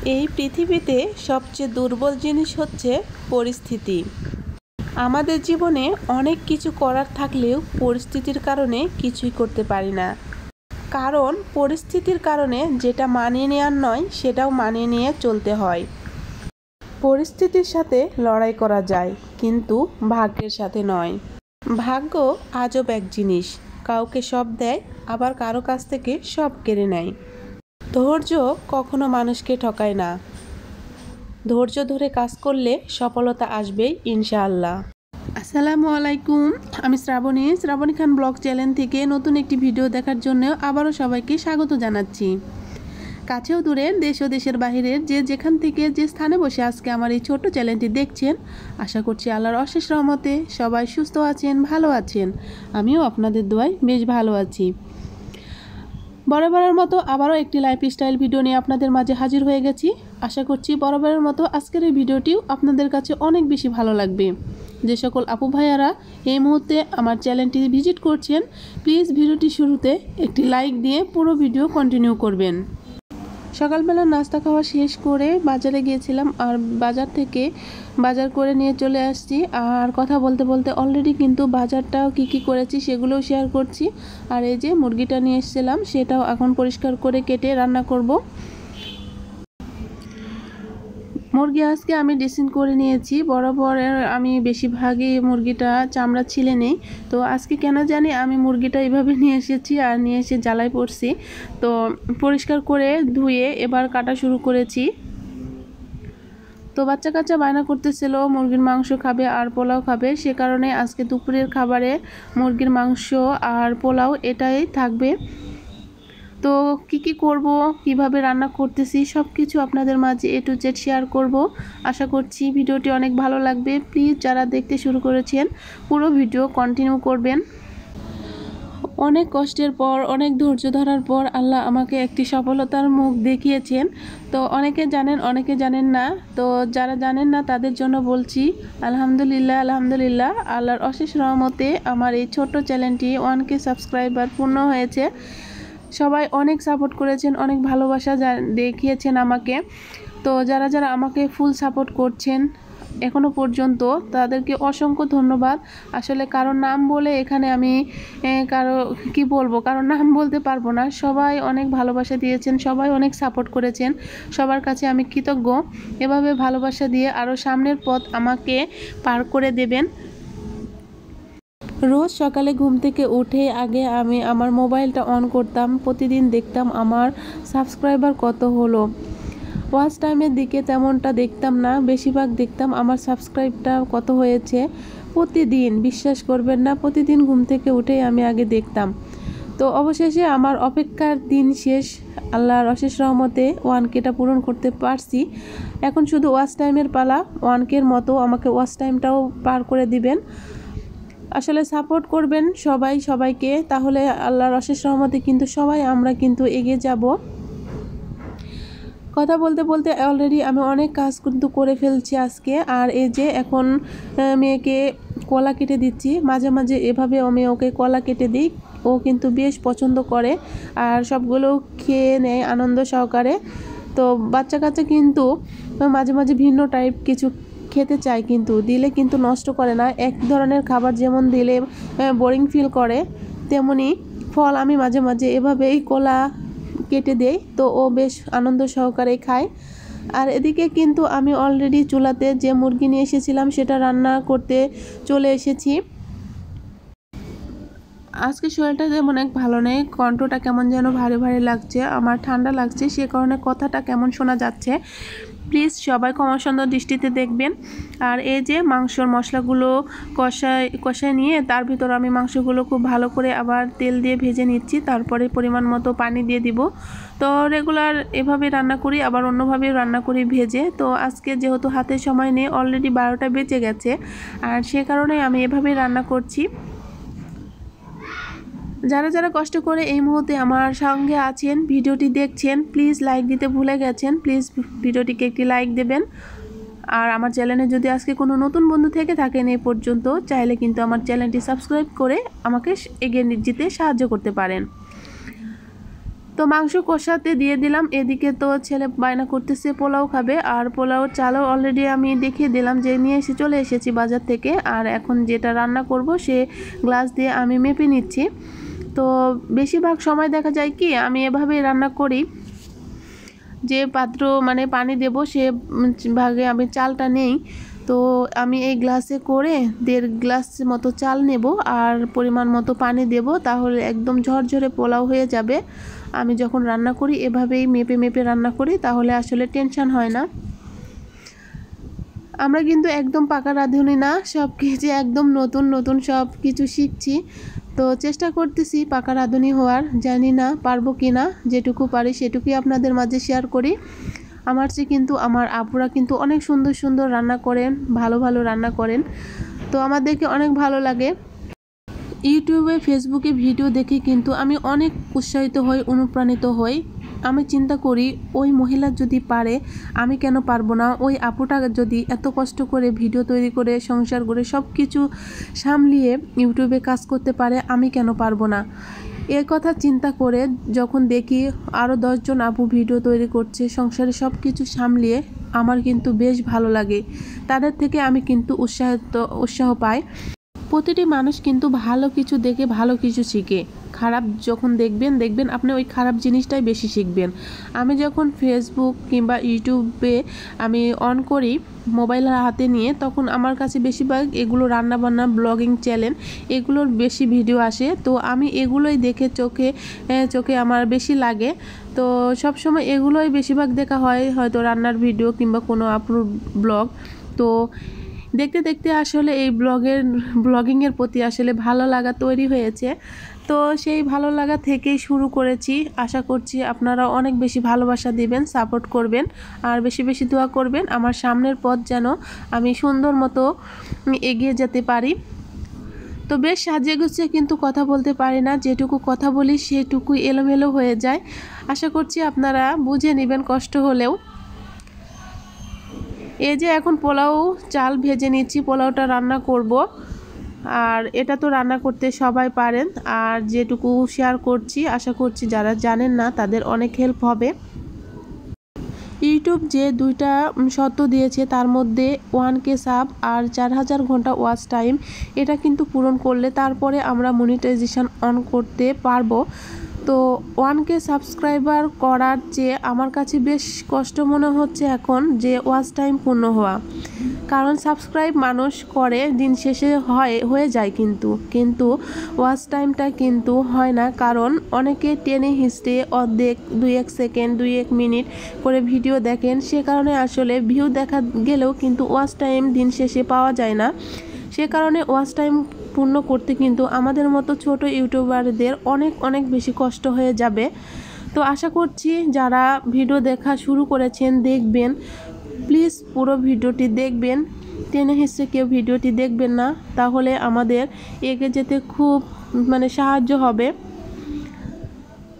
এই পৃথিবীতে সবচেয়ে দুর্বল জিনিস হচ্ছে পরিস্থিতি। আমাদের জীবনে অনেক কিছু করার থাকলেও পরিস্থিতির কারণে কিছুই করতে পারি না। কারণ পরিস্থিতির কারণে যেটা মানিয়ে নেওয়ার নয় সেটাও মানিয়ে নিয়ে চলতে হয়। পরিস্থিতির সাথে লড়াই করা যায়, কিন্তু ভাগ্যের সাথে নয়। ভাগ্য আজব এক জিনিস, কাউকে সব দেয়, আবার কারো কাছ থেকে সব কেড়ে নেয়। ধৈর্য কখনো মানুষকে ঠকায় না। ধৈর্য ধরে কাজ করলে সফলতা আসবেই ইনশাআল্লাহ। আসসালামু আলাইকুম, আমি শ্রাবণী খান ব্লগ চ্যানেল থেকে নতুন একটি ভিডিও দেখার জন্য আবারও সবাইকে স্বাগত জানাচ্ছি। কাছেও দূরে, দেশ ও দেশের বাহিরের যে যেখান থেকে যে স্থানে বসে আজকে আমার এই ছোট্ট চ্যানেলটি দেখছেন, আশা করছি আল্লাহর অশেষ রহমতে সবাই সুস্থ আছেন, ভালো আছেন। আমিও আপনাদের দোয়ায় বেশ ভালো আছি। বরাবরের মতো আবারও একটি লাইফস্টাইল ভিডিও নিয়ে আপনাদের মাঝে হাজির হয়ে গেছি। আশা করছি বরাবরের মতো আজকের এই ভিডিওটিও আপনাদের কাছে অনেক বেশি ভালো লাগবে। যে সকল আপু ভাইয়ারা এই মুহূর্তে আমার চ্যানেলটি ভিজিট করছেন, প্লিজ ভিডিওটি শুরুতে একটি লাইক দিয়ে পুরো ভিডিও কন্টিনিউ করবেন। সকালবেলা নাস্তা খাওয়া শেষ করে বাজারে গিয়েছিলাম, আর বাজার থেকে বাজার করে নিয়ে চলে আসছি। আর কথা বলতে বলতে অলরেডি কিন্তু বাজারটাও কি করেছি সেগুলোও শেয়ার করছি। আর এই যে মুরগিটা নিয়ে এসেছিলাম, সেটাও এখন পরিষ্কার করে কেটে রান্না করব। মুরগি আজকে আমি ড্রেসিং করে নিয়েছি। বরাবরের আমি বেশিরভাগই মুরগিটা চামড়া ছিলে নেই, তো আজকে কেন জানি আমি মুরগিটা এইভাবে নিয়ে এসেছি আর নিয়ে এসে জ্বালায় পড়ছি। তো পরিষ্কার করে ধুয়ে এবার কাটা শুরু করেছি। তো বাচ্চা কাচ্চা বায়না করতেছিল মুরগির মাংস খাবে আর পোলাও খাবে, সে কারণে আজকে দুপুরের খাবারে মুরগির মাংস আর পোলাও এটাই থাকবে। তো কি করব, কিভাবে রান্না করতেছি সব কিছু আপনাদের মাঝে A to Z শেয়ার করব। আশা করছি ভিডিওটি অনেক ভালো লাগবে। প্লিজ যারা দেখতে শুরু করেছেন পুরো ভিডিও কন্টিনিউ করবেন। অনেক কষ্টের পর, অনেক ধৈর্য ধরার পর আল্লাহ আমাকে একটি সফলতার মুখ দেখিয়েছেন। তো অনেকে জানেন, অনেকে জানেন না। তো যারা জানেন না তাদের জন্য বলছি আলহামদুলিল্লাহ, আলহামদুলিল্লাহ। আল্লাহর অশেষ রহমতে আমার এই ছোট্ট চ্যানেলটি 1K সাবস্ক্রাইবার পূর্ণ হয়েছে। সবাই অনেক সাপোর্ট করেছেন, অনেক ভালোবাসা দেখিয়েছেন আমাকে। তো যারা যারা আমাকে ফুল সাপোর্ট করছেন এখনো পর্যন্ত, তাদেরকে অসংখ্য ধন্যবাদ। আসলে কারোর নাম বলে এখানে আমি কারোর নাম বলতে পারবো না। সবাই অনেক ভালোবাসা দিয়েছেন, সবাই অনেক সাপোর্ট করেছেন, সবার কাছে আমি কৃতজ্ঞ। এভাবে ভালোবাসা দিয়ে আরও সামনের পথ আমাকে পার করে দেবেন। রোজ সকালে ঘুম থেকে উঠে আগে আমি আমার মোবাইলটা অন করতাম, প্রতিদিন দেখতাম আমার সাবস্ক্রাইবার কত হলো। ওয়াচ টাইমের দিকে তেমনটা দেখতাম না, বেশিরভাগ দেখতাম আমার সাবস্ক্রাইবটা কত হয়েছে। প্রতিদিন, বিশ্বাস করবেন না, প্রতিদিন ঘুম থেকে উঠেই আমি আগে দেখতাম। তো অবশেষে আমার অপেক্ষার দিন শেষ। আল্লাহর অশেষ রহমতে 1Kটা পূরণ করতে পারছি। এখন শুধু ওয়াচ টাইমের পালা। 1Kর মতো আমাকে ওয়াচ টাইমটাও পার করে দিবেন। আসলে সাপোর্ট করবেন সবাই সবাইকে, তাহলে আল্লাহর অশেষ রহমতে কিন্তু সবাই আমরা কিন্তু এগিয়ে যাব। কথা বলতে বলতে অলরেডি আমি অনেক কাজ কিন্তু করে ফেলছি আজকে। আর এই যে এখন মেয়েকে কলা কেটে দিচ্ছি। মাঝে মাঝে এভাবে আমি ওকে কলা কেটে দিই, ও কিন্তু বেশ পছন্দ করে আর সবগুলো খেয়ে নেয় আনন্দ সহকারে। তো বাচ্চা কাচ্চা কিন্তু মাঝে মাঝে ভিন্ন টাইপ কিছু খেতে চায়, কিন্তু দিলে কিন্তু নষ্ট করে না। এক ধরনের খাবার যেমন দিলে বোরিং ফিল করে, তেমনি ফল আমি মাঝে মাঝে এভাবেই কলা কেটে দেই, তো ও বেশ আনন্দ সহকারে খায়। আর এদিকে কিন্তু আমি অলরেডি চুলাতে যে মুরগি নিয়ে এসেছিলাম সেটা রান্না করতে চলে এসেছি। আজকে শরীরটা যেমন এক ভালো নেই, কণ্ঠটা কেমন যেন ভারী ভারী লাগছে, আমার ঠান্ডা লাগছে, সে কারণে কথাটা কেমন শোনা যাচ্ছে প্লিজ সবাই ক্ষমা সুন্দর দৃষ্টিতে দেখবেন। আর এই যে মাংসর মশলাগুলো কষায় নিয়ে তার ভিতর আমি মাংসগুলো খুব ভালো করে আবার তেল দিয়ে ভেজে নিচ্ছি, তারপরে পরিমাণ মতো পানি দিয়ে দিব। তো রেগুলার এভাবে রান্না করি, আবার অন্যভাবে রান্না করি ভেজে। তো আজকে যেহেতু হাতে সময় নেই, অলরেডি 12টা বেজে গেছে, আর সে কারণে আমি এভাবেই রান্না করছি। যারা যারা কষ্ট করে এই মুহূর্তে আমার সঙ্গে আছেন, ভিডিওটি দেখছেন, প্লিজ লাইক দিতে ভুলে গেছেন, প্লিজ ভিডিওটিকে একটি লাইক দেবেন। আর আমার চ্যানেলে যদি আজকে কোনো নতুন বন্ধু থেকে থাকেন এই পর্যন্ত, চাইলে কিন্তু আমার চ্যানেলটি সাবস্ক্রাইব করে আমাকে এগিয়ে যেতে সাহায্য করতে পারেন। তো তো মাংস কষাতে দিয়ে দিলাম। এদিকে তো ছেলে বায়না করতেছে পোলাও খাবে, আর পোলাও চালও অলরেডি আমি দেখিয়ে দিলাম যে নিয়ে চলে এসেছি বাজার থেকে। আর এখন যেটা রান্না করব সে গ্লাস দিয়ে আমি মেপে নিচ্ছি। তো বেশিরভাগ সময় দেখা যায় কি আমি এভাবেই রান্না করি, যে পাত্র মানে পানি দেব সে ভাগে আমি চালটা নেই। তো আমি এই গ্লাসে করে 1.5 গ্লাস মতো চাল নেব আর পরিমাণ মতো পানি দেব, তাহলে একদম ঝরঝরে পোলাও হয়ে যাবে। আমি যখন রান্না করি এভাবেই মেপে মেপে রান্না করি, তাহলে আসলে টেনশন হয় না। আমরা কিন্তু একদম পাকা রাঁধুনি না, সব কিছু একদম নতুন নতুন সব কিছু শিখছি। তো চেষ্টা করতেছি পাকা রাঁধুনি হওয়ার, জানি না পারবো কি না, যেটুকু পারি সেটুকুই আপনাদের মাঝে শেয়ার করি। আমার চেয়ে কিন্তু আমার আপুরা কিন্তু অনেক সুন্দর সুন্দর রান্না করেন, ভালো ভালো রান্না করেন, তো আমার দেখে অনেক ভালো লাগে। ইউটিউবে ফেসবুকে ভিডিও দেখে কিন্তু আমি অনেক উৎসাহিত হই, অনুপ্রাণিত হই। আমি চিন্তা করি ওই মহিলা যদি পারে আমি কেন পারবো না, ওই আপুটা যদি এত কষ্ট করে ভিডিও তৈরি করে সংসার করে সব কিছু সামলিয়ে ইউটিউবে কাজ করতে পারে, আমি কেন পারবো না। এর কথা চিন্তা করে যখন দেখি আরও 10 জন আপু ভিডিও তৈরি করছে সংসারে সব কিছু সামলিয়ে, আমার কিন্তু বেশ ভালো লাগে। তাদের থেকে আমি কিন্তু উৎসাহ পাই। প্রতিটি মানুষ কিন্তু ভালো কিছু দেখে ভালো কিছু শিখে, খারাপ যখন দেখবেন আপনি ওই খারাপ জিনিসটাই বেশি শিখবেন। আমি যখন ফেসবুক কিংবা ইউটিউবে আমি অন করি মোবাইল হাতে নিয়ে, তখন আমার কাছে বেশিরভাগ এগুলো রান্নাবান্না ব্লগিং চ্যানেল এগুলোর বেশি ভিডিও আসে। তো আমি এগুলোই দেখে চোখে আমার বেশি লাগে। তো সব সময় এগুলোই বেশিরভাগ দেখা হয়, হয়তো রান্নার ভিডিও কিংবা কোনো আপলোড ব্লগ। তো দেখতে দেখতে আসলে এই ব্লগিংয়ের প্রতি আসলে ভালো লাগা তৈরি হয়েছে। তো সেই ভালো লাগা থেকেই শুরু করেছি। আশা করছি আপনারা অনেক বেশি ভালোবাসা দিবেন, সাপোর্ট করবেন আর বেশি বেশি দোয়া করবেন আমার সামনের পথ যেন আমি সুন্দর মতো এগিয়ে যেতে পারি। তো বেশ সাজিয়ে গুছিয়ে কিন্তু কথা বলতে পারি না, যেটুকু কথা বলি সেটুকুই এলোমেলো হয়ে যায়। আশা করছি আপনারা বুঝে নেবেন কষ্ট হলেও। এই যে এখন পোলাও চাল ভেজে নিচ্ছি, পোলাওটা রান্না করব। আর এটা তো রান্না করতে সবাই পারেন, আর যেটুকু শেয়ার করছি আশা করছি যারা জানেন না তাদের অনেক হেল্প হবে। ইউটিউব যে 2টা শর্ত দিয়েছে তার মধ্যে 1K সাব আর 4000 ঘন্টা ওয়াচ টাইম, এটা কিন্তু পূরণ করলে তারপরে আমরা মনিটাইজেশন অন করতে পারবো। তো 1K সাবস্ক্রাইবার করার চেয়ে আমার কাছে বেশ কষ্ট মনে হচ্ছে এখন যে ওয়াচ টাইম পূর্ণ হওয়া। কারণ সাবস্ক্রাইব মানুষ করে দিন শেষে হয়ে যায়, কিন্তু ওয়াচ টাইমটা কিন্তু হয় না। কারণ অনেকে টেনে হিস্টে অর্ধেক 2-1 সেকেন্ড 2-1 মিনিট করে ভিডিও দেখেন, সে কারণে আসলে ভিউ দেখা গেলেও কিন্তু ওয়াচ টাইম দিন শেষে পাওয়া যায় না। সে কারণে ওয়াচ টাইম পূর্ণ করতে কিন্তু আমাদের মতো ছোট ইউটিউবারদের অনেক অনেক বেশি কষ্ট হয়ে যাবে। তো আশা করছি যারা ভিডিও দেখা শুরু করেছেন দেখবেন, প্লিজ পুরো ভিডিওটি দেখবেন, টেনে হিসেবে কেউ ভিডিওটি দেখবেন না, তাহলে আমাদের এগিয়ে যেতে খুব সাহায্য হবে।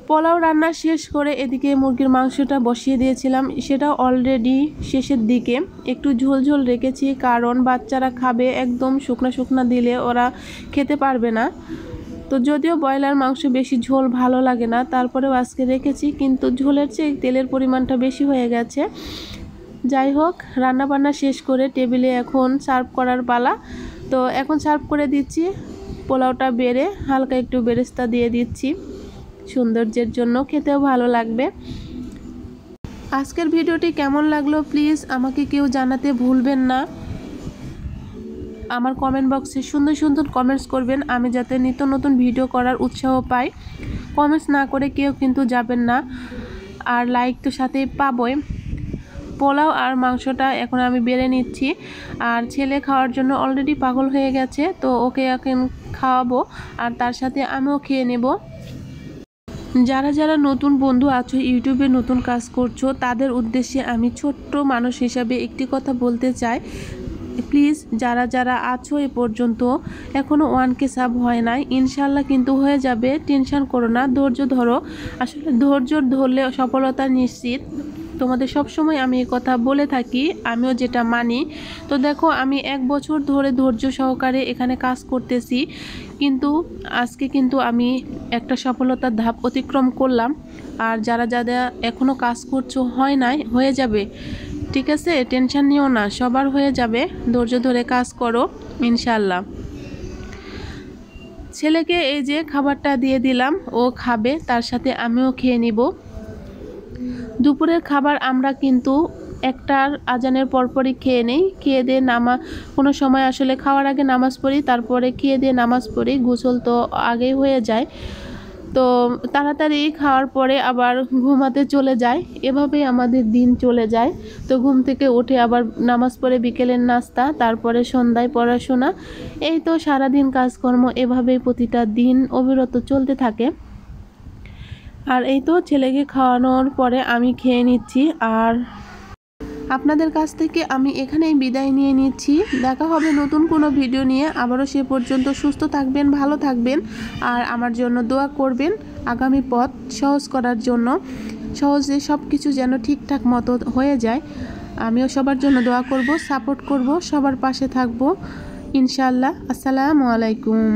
পোলাও রান্না শেষ করে এদিকে মুরগির মাংসটা বসিয়ে দিয়েছিলাম, সেটা অলরেডি শেষের দিকে একটু ঝোল রেখেছি, কারণ বাচ্চারা খাবে, একদম শুকনা দিলে ওরা খেতে পারবে না। তো যদিও ব্রয়লার মাংস বেশি ঝোল ভালো লাগে না, তারপরেও আজকে রেখেছি, কিন্তু ঝোলের চেয়ে তেলের পরিমাণটা বেশি হয়ে গেছে। যাই হোক, রান্নাবান্না শেষ করে টেবিলে এখন সার্ভ করার পালা। তো এখন সার্ভ করে দিচ্ছি, পোলাওটা বেড়ে হালকা একটু বেরেস্তা দিয়ে দিচ্ছি সৌন্দর্যের জন্য, খেতেও ভালো লাগবে। আজকের ভিডিওটি কেমন লাগলো প্লিজ আমাকে কেউ জানাতে ভুলবেন না। আমার কমেন্ট বক্সে সুন্দর সুন্দর কমেন্টস করবেন, আমি যাতে নিত্য নতুন ভিডিও করার উৎসাহ পাই। কমেন্টস না করে কেউ কিন্তু যাবেন না, আর লাইক তো সাথেই পাবই। পোলাও আর মাংসটা এখন আমি বেড়ে নিচ্ছি, আর ছেলে খাওয়ার জন্য অলরেডি পাগল হয়ে গেছে, তো ওকে এখন খাওয়াবো আর তার সাথে আমিও খেয়ে নেব। যারা নতুন বন্ধু আছো, ইউটিউবে নতুন কাজ করছো, তাদের উদ্দেশ্যে আমি ছোট্ট মানুষ হিসাবে একটি কথা বলতে চাই। প্লিজ যারা আছো এ পর্যন্ত এখনও 1K সাব হয় নাই, ইনশাল্লাহ কিন্তু হয়ে যাবে, টেনশন করো না, ধৈর্য ধরো। আসলে ধৈর্য ধরলে সফলতা নিশ্চিত। তোমাদের সব সময় আমি এই কথা বলে থাকি, আমিও যেটা মানি। তো দেখো, আমি 1 বছর ধরে ধৈর্য সহকারে এখানে কাজ করতেছি, কিন্তু আজকে কিন্তু আমি একটা সফলতার ধাপ অতিক্রম করলাম। আর যারা যারা এখনও কাজ করছো হয় নাই, হয়ে যাবে, ঠিক আছে? টেনশন নিও না, সবার হয়ে যাবে। ধৈর্য ধরে কাজ করো, ইনশাল্লাহ। ছেলেকে এই যে খাবারটা দিয়ে দিলাম, ও খাবে, তার সাথে আমিও খেয়ে নিব। দুপুরের খাবার আমরা কিন্তু একটার আজানের পরপরই খেয়ে নেই। খেয়ে দিয়ে কোনো সময় আসলে খাওয়ার আগে নামাজ পড়ি, তারপরে খেয়ে দিয়ে নামাজ পড়ি। গোসল তো আগেই হয়ে যায়, তো তাড়াতাড়ি খাওয়ার পরে আবার ঘুমাতে চলে যায়। এভাবেই আমাদের দিন চলে যায়। তো ঘুম থেকে উঠে আবার নামাজ পড়ে বিকেলের নাস্তা, তারপরে সন্ধ্যায় পড়াশোনা, এই তো সারাদিন কাজকর্ম এভাবেই প্রতিটা দিন অবিরত চলতে থাকে। আর এই তো ছেলেকে খাওয়ানোর পরে আমি খেয়ে নিচ্ছি। আর আপনাদের কাছ থেকে আমি এখানেই বিদায় নিয়ে নিচ্ছি। দেখা হবে নতুন কোনো ভিডিও নিয়ে। আবারও সে পর্যন্ত সুস্থ থাকবেন, ভালো থাকবেন, আর আমার জন্য দোয়া করবেন আগামী পথ সহজ করার জন্য। সহজে সব কিছু যেন ঠিকঠাক মতো হয়ে যায়। আমিও সবার জন্য দোয়া করব, সাপোর্ট করব, সবার পাশে থাকব ইনশাআল্লাহ। আসসালামু আলাইকুম।